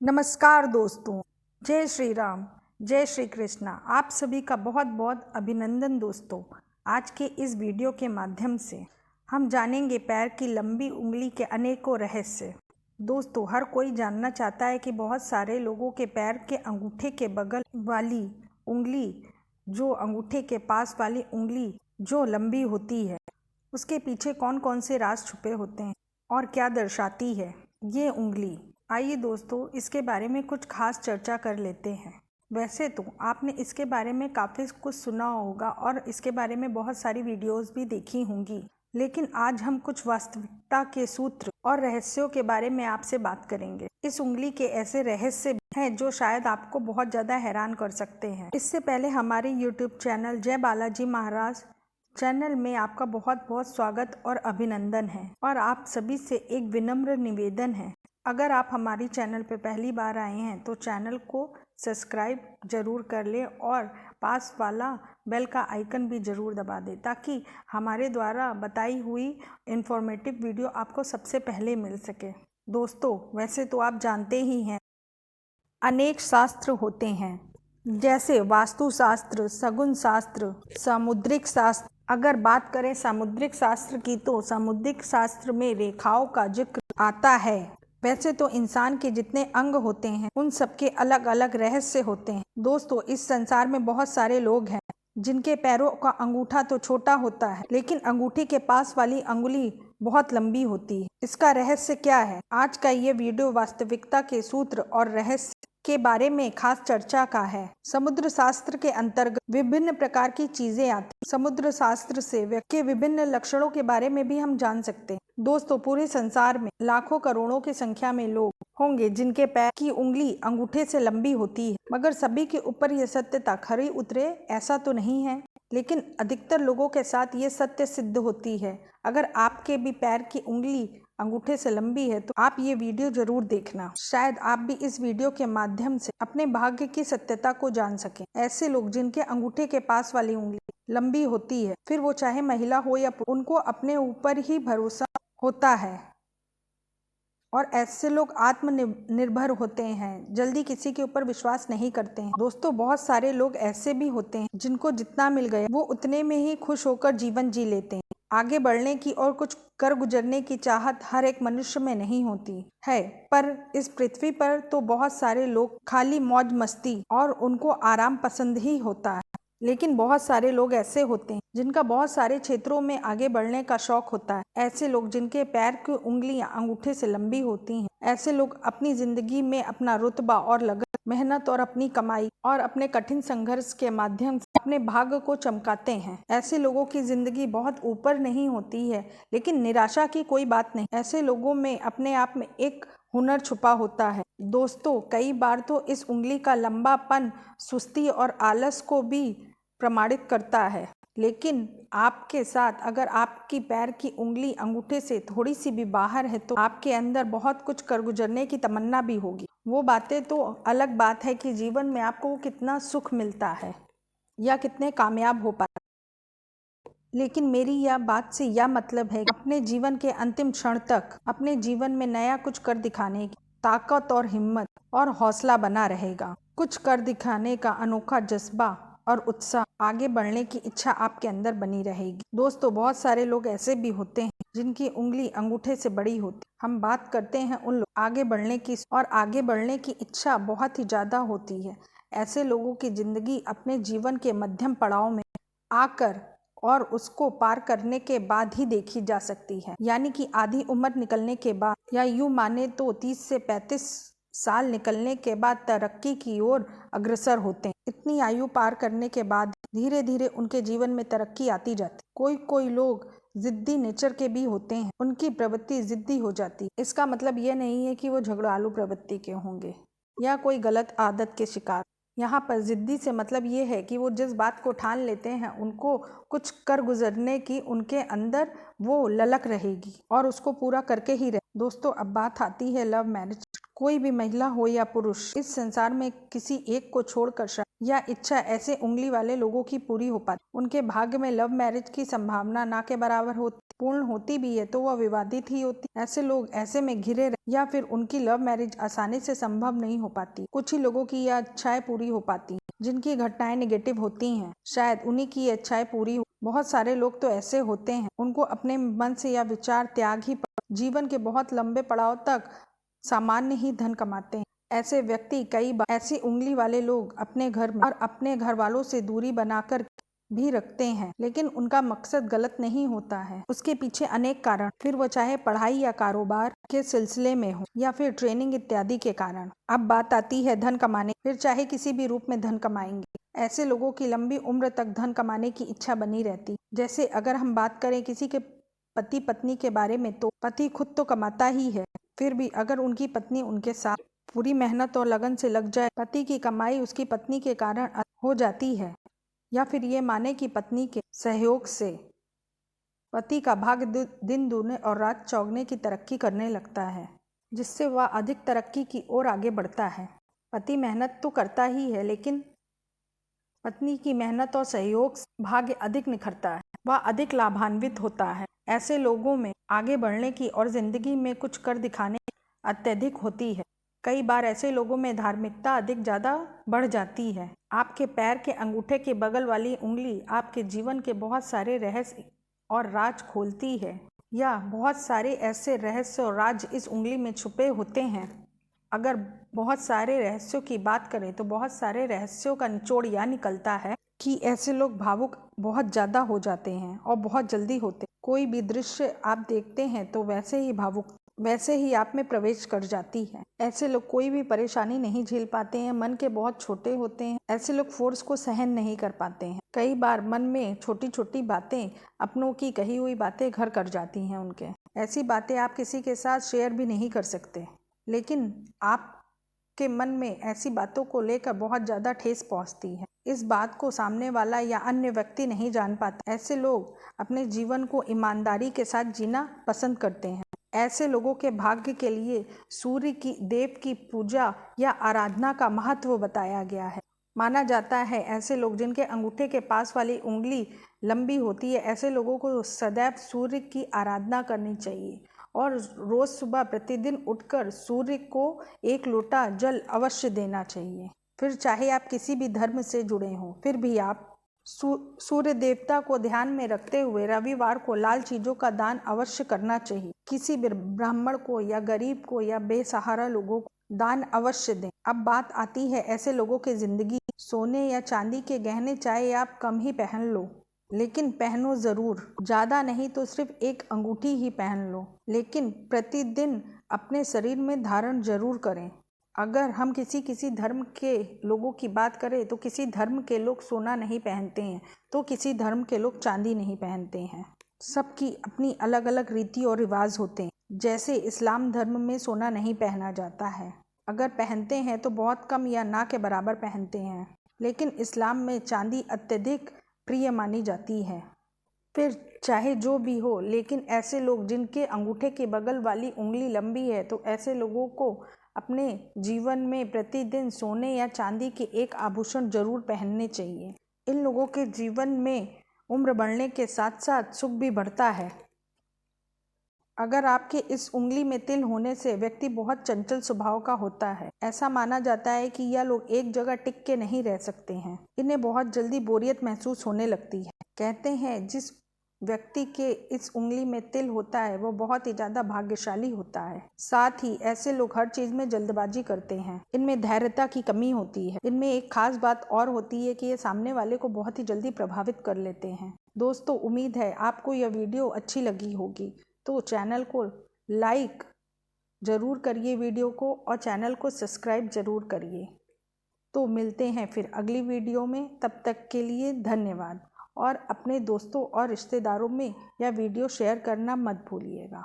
नमस्कार दोस्तों, जय श्री राम, जय श्री कृष्णा। आप सभी का बहुत बहुत अभिनंदन दोस्तों। आज के इस वीडियो के माध्यम से हम जानेंगे पैर की लंबी उंगली के अनेकों रहस्य। दोस्तों, हर कोई जानना चाहता है कि बहुत सारे लोगों के पैर के अंगूठे के बगल वाली उंगली, जो अंगूठे के पास वाली उंगली जो लंबी होती है, उसके पीछे कौन कौन से राज छुपे होते हैं और क्या दर्शाती है ये उंगली। आइए दोस्तों, इसके बारे में कुछ खास चर्चा कर लेते हैं। वैसे तो आपने इसके बारे में काफ़ी कुछ सुना होगा और इसके बारे में बहुत सारी वीडियोस भी देखी होंगी, लेकिन आज हम कुछ वास्तविकता के सूत्र और रहस्यों के बारे में आपसे बात करेंगे। इस उंगली के ऐसे रहस्य हैं जो शायद आपको बहुत ज़्यादा हैरान कर सकते हैं। इससे पहले हमारे यूट्यूब चैनल जय बालाजी महाराज चैनल में आपका बहुत बहुत स्वागत और अभिनंदन है। और आप सभी से एक विनम्र निवेदन है, अगर आप हमारी चैनल पर पहली बार आए हैं तो चैनल को सब्सक्राइब जरूर कर लें और पास वाला बेल का आइकन भी ज़रूर दबा दें, ताकि हमारे द्वारा बताई हुई इन्फॉर्मेटिव वीडियो आपको सबसे पहले मिल सके। दोस्तों, वैसे तो आप जानते ही हैं, अनेक शास्त्र होते हैं, जैसे वास्तुशास्त्र, शगुन शास्त्र, सामुद्रिक शास्त्र। अगर बात करें सामुद्रिक शास्त्र की, तो सामुद्रिक शास्त्र में रेखाओं का जिक्र आता है। वैसे तो इंसान के जितने अंग होते हैं उन सबके अलग अलग रहस्य होते हैं। दोस्तों, इस संसार में बहुत सारे लोग हैं जिनके पैरों का अंगूठा तो छोटा होता है, लेकिन अंगूठे के पास वाली अंगुली बहुत लंबी होती है। इसका रहस्य क्या है? आज का ये वीडियो वास्तविकता के सूत्र और रहस्य के बारे में खास चर्चा का है। समुद्र शास्त्र के अंतर्गत विभिन्न प्रकार की चीजें आती हैं। समुद्र शास्त्र से व्यक्ति के विभिन्न लक्षणों के बारे में भी हम जान सकते हैं। दोस्तों, पूरे संसार में लाखों करोड़ों की संख्या में लोग होंगे जिनके पैर की उंगली अंगूठे से लंबी होती है, मगर सभी के ऊपर यह सत्यता खरी उतरे ऐसा तो नहीं है, लेकिन अधिकतर लोगों के साथ ये सत्य सिद्ध होती है। अगर आपके भी पैर की उंगली अंगूठे से लंबी है तो आप ये वीडियो जरूर देखना, शायद आप भी इस वीडियो के माध्यम से अपने भाग्य की सत्यता को जान सकें। ऐसे लोग जिनके अंगूठे के पास वाली उंगली लंबी होती है, फिर वो चाहे महिला हो या पुरुष, उनको अपने ऊपर ही भरोसा होता है और ऐसे लोग आत्मनिर्भर होते हैं, जल्दी किसी के ऊपर विश्वास नहीं करते हैं। दोस्तों, बहुत सारे लोग ऐसे भी होते हैं जिनको जितना मिल गया वो उतने में ही खुश होकर जीवन जी लेते हैं। आगे बढ़ने की और कुछ कर गुजरने की चाहत हर एक मनुष्य में नहीं होती है, पर इस पृथ्वी पर तो बहुत सारे लोग खाली मौज मस्ती और उनको आराम पसंद ही होता है। लेकिन बहुत सारे लोग ऐसे होते हैं जिनका बहुत सारे क्षेत्रों में आगे बढ़ने का शौक होता है। ऐसे लोग जिनके पैर की उंगलियां अंगूठे से लंबी होती हैं, ऐसे लोग अपनी जिंदगी में अपना रुतबा और लगन, मेहनत और अपनी कमाई और अपने कठिन संघर्ष के माध्यम से अपने भाग्य को चमकाते हैं। ऐसे लोगों की जिंदगी बहुत ऊपर नहीं होती है, लेकिन निराशा की कोई बात नहीं। ऐसे लोगों में अपने आप में एक हुनर छुपा होता है। दोस्तों, कई बार तो इस उंगली का लंबापन सुस्ती और आलस को भी प्रमाणित करता है, लेकिन आपके साथ अगर आपकी पैर की उंगली अंगूठे से थोड़ी सी भी बाहर है तो आपके अंदर बहुत कुछ कर गुजरने की तमन्ना भी होगी। वो बातें तो अलग बात है कि जीवन में आपको कितना सुख मिलता है या कितने कामयाब हो पाते, लेकिन मेरी यह बात से यह मतलब है कि अपने जीवन के अंतिम क्षण तक अपने जीवन में नया कुछ कर दिखाने की ताकत और हिम्मत और हौसला बना रहेगा। कुछ कर दिखाने का अनोखा जज्बा और उत्साह, आगे बढ़ने की इच्छा आपके अंदर बनी रहेगी। दोस्तों, बहुत सारे लोग ऐसे भी होते हैं जिनकी उंगली अंगूठे से बड़ी होती। हम बात करते हैं उन लोग आगे बढ़ने की, और आगे बढ़ने की इच्छा बहुत ही ज्यादा होती है। ऐसे लोगों की जिंदगी अपने जीवन के मध्यम पड़ाव में आकर और उसको पार करने के बाद ही देखी जा सकती है, यानी कि आधी उम्र निकलने के बाद, या यूं माने तो 30 से 35 साल निकलने के बाद तरक्की की ओर अग्रसर होते हैं। इतनी आयु पार करने के बाद धीरे धीरे उनके जीवन में तरक्की आती जाती। कोई लोग जिद्दी नेचर के भी होते हैं, उनकी प्रवृत्ति जिद्दी हो जाती। इसका मतलब यह नहीं है कि वो झगड़ालू प्रवृत्ति के होंगे या कोई गलत आदत के शिकार। यहाँ पर जिद्दी से मतलब ये है कि वो जिस बात को ठान लेते हैं उनको कुछ कर गुजरने की उनके अंदर वो ललक रहेगी और उसको पूरा करके ही रहे। दोस्तों, अब बात आती है लव मैरिज। कोई भी महिला हो या पुरुष इस संसार में किसी एक को छोड़कर या इच्छा ऐसे उंगली वाले लोगों की पूरी हो पाती। उनके भाग्य में लव मैरिज की संभावना ना के बराबर होती, पूर्ण होती भी है तो वह विवादित ही होती। ऐसे लोग ऐसे में घिरे रहे या फिर उनकी लव मैरिज आसानी से संभव नहीं हो पाती। कुछ ही लोगों की यह इच्छाएं पूरी हो पाती हैं, जिनकी घटनाएं नेगेटिव होती हैं, शायद उन्हीं की इच्छाएं पूरी हो। बहुत सारे लोग तो ऐसे होते हैं, उनको अपने मन से यह विचार त्याग ही जीवन के बहुत लंबे पड़ाव तक सामान्य ही धन कमाते हैं। ऐसे व्यक्ति कई बार ऐसी उंगली वाले लोग अपने घर में और अपने घर वालों से दूरी बनाकर भी रखते हैं, लेकिन उनका मकसद गलत नहीं होता है। उसके पीछे अनेक कारण, फिर वो चाहे पढ़ाई या कारोबार के सिलसिले में हो या फिर ट्रेनिंग इत्यादि के कारण। अब बात आती है धन कमाने, फिर चाहे किसी भी रूप में धन कमाएंगे। ऐसे लोगों की लंबी उम्र तक धन कमाने की इच्छा बनी रहती। जैसे अगर हम बात करें किसी के पति पत्नी के बारे में, तो पति खुद तो कमाता ही है, फिर भी अगर उनकी पत्नी उनके साथ पूरी मेहनत और लगन से लग जाए, पति की कमाई उसकी पत्नी के कारण हो जाती है, या फिर ये माने कि पत्नी के सहयोग से पति का भाग्य दिन दूने और रात चौगने की तरक्की करने लगता है, जिससे वह अधिक तरक्की की ओर आगे बढ़ता है। पति मेहनत तो करता ही है, लेकिन पत्नी की मेहनत और सहयोग से भाग्य अधिक निखरता है, वह अधिक लाभान्वित होता है। ऐसे लोगों में आगे बढ़ने की और जिंदगी में कुछ कर दिखाने की अत्यधिक होती है। कई बार ऐसे लोगों में धार्मिकता अधिक ज़्यादा बढ़ जाती है। आपके पैर के अंगूठे के बगल वाली उंगली आपके जीवन के बहुत सारे रहस्य और राज खोलती है, या बहुत सारे ऐसे रहस्य और राज इस उंगली में छुपे होते हैं। अगर बहुत सारे रहस्यों की बात करें तो बहुत सारे रहस्यों का निचोड़ यह निकलता है कि ऐसे लोग भावुक बहुत ज़्यादा हो जाते हैं और बहुत जल्दी होते हैं। कोई भी दृश्य आप देखते हैं तो वैसे ही आप में प्रवेश कर जाती है। ऐसे लोग कोई भी परेशानी नहीं झेल पाते हैं, मन के बहुत छोटे होते हैं। ऐसे लोग फोर्स को सहन नहीं कर पाते हैं। कई बार मन में छोटी छोटी बातें, अपनों की कही हुई बातें घर कर जाती हैं उनके। ऐसी बातें आप किसी के साथ शेयर भी नहीं कर सकते, लेकिन आपके मन में ऐसी बातों को लेकर बहुत ज़्यादा ठेस पहुंचती है। इस बात को सामने वाला या अन्य व्यक्ति नहीं जान पाता। ऐसे लोग अपने जीवन को ईमानदारी के साथ जीना पसंद करते हैं। ऐसे लोगों के भाग्य के लिए सूर्य की देव की पूजा या आराधना का महत्व बताया गया है। माना जाता है ऐसे लोग जिनके अंगूठे के पास वाली उंगली लंबी होती है, ऐसे लोगों को सदैव सूर्य की आराधना करनी चाहिए और रोज सुबह प्रतिदिन उठकर सूर्य को 1 लोटा जल अवश्य देना चाहिए। फिर चाहे आप किसी भी धर्म से जुड़े हों, फिर भी आप सूर्य देवता को ध्यान में रखते हुए रविवार को लाल चीजों का दान अवश्य करना चाहिए। किसी भी ब्राह्मण को या गरीब को या बेसहारा लोगों को दान अवश्य दें। अब बात आती है ऐसे लोगों की जिंदगी। सोने या चांदी के गहने चाहे आप कम ही पहन लो, लेकिन पहनो जरूर। ज्यादा नहीं तो सिर्फ 1 अंगूठी ही पहन लो, लेकिन प्रतिदिन अपने शरीर में धारण जरूर करें। अगर हम किसी धर्म के लोगों की बात करें तो किसी धर्म के लोग सोना नहीं पहनते हैं, तो किसी धर्म के लोग चांदी नहीं पहनते हैं। सबकी अपनी अलग अलग रीति और रिवाज होते हैं। जैसे इस्लाम धर्म में सोना नहीं पहना जाता है, अगर पहनते हैं तो बहुत कम या ना के बराबर पहनते हैं, लेकिन इस्लाम में चांदी अत्यधिक प्रिय मानी जाती है। फिर चाहे जो भी हो, लेकिन ऐसे लोग जिनके अंगूठे के बगल वाली उंगली लंबी है, तो ऐसे लोगों को अपने जीवन में प्रतिदिन सोने या चांदी के 1 आभूषण जरूर पहनने चाहिए। इन लोगों के जीवन में उम्र बढ़ने के साथ साथ सुख भी बढ़ता है। अगर आपके इस उंगली में तिल होने से व्यक्ति बहुत चंचल स्वभाव का होता है। ऐसा माना जाता है कि यह लोग एक जगह टिक के नहीं रह सकते हैं, इन्हें बहुत जल्दी बोरियत महसूस होने लगती है। कहते हैं जिस व्यक्ति के इस उंगली में तिल होता है वो बहुत ही ज्यादा भाग्यशाली होता है। साथ ही ऐसे लोग हर चीज में जल्दबाजी करते हैं, इनमें धैर्यता की कमी होती है। इनमें एक खास बात और होती है कि ये सामने वाले को बहुत ही जल्दी प्रभावित कर लेते हैं। दोस्तों, उम्मीद है आपको यह वीडियो अच्छी लगी होगी, तो चैनल को लाइक जरूर करिए वीडियो को, और चैनल को सब्सक्राइब जरूर करिए। तो मिलते हैं फिर अगली वीडियो में, तब तक के लिए धन्यवाद। और अपने दोस्तों और रिश्तेदारों में यह वीडियो शेयर करना मत भूलिएगा।